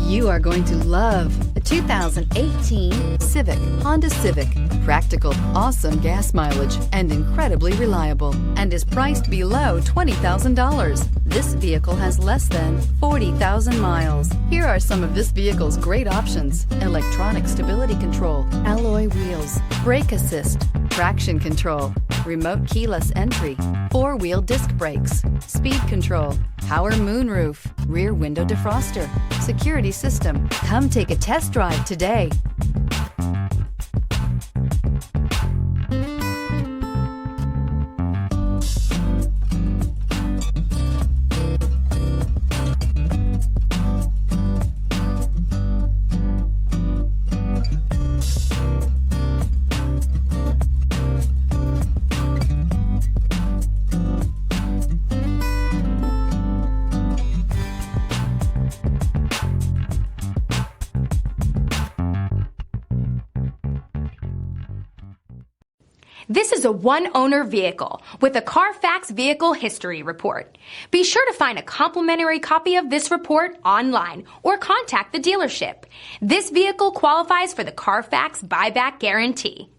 You are going to love the 2018 Civic, Honda Civic. Practical, awesome gas mileage, and incredibly reliable, and is priced below $20,000. This vehicle has less than 40,000 miles. Here are some of this vehicle's great options: electronic stability control, alloy wheels, brake assist, traction control, remote keyless entry, four-wheel disc brakes, speed control, power moonroof, rear window defroster, security system. Come take a test drive today. This is a one-owner vehicle with a Carfax Vehicle History Report. Be sure to find a complimentary copy of this report online or contact the dealership. This vehicle qualifies for the Carfax Buyback Guarantee.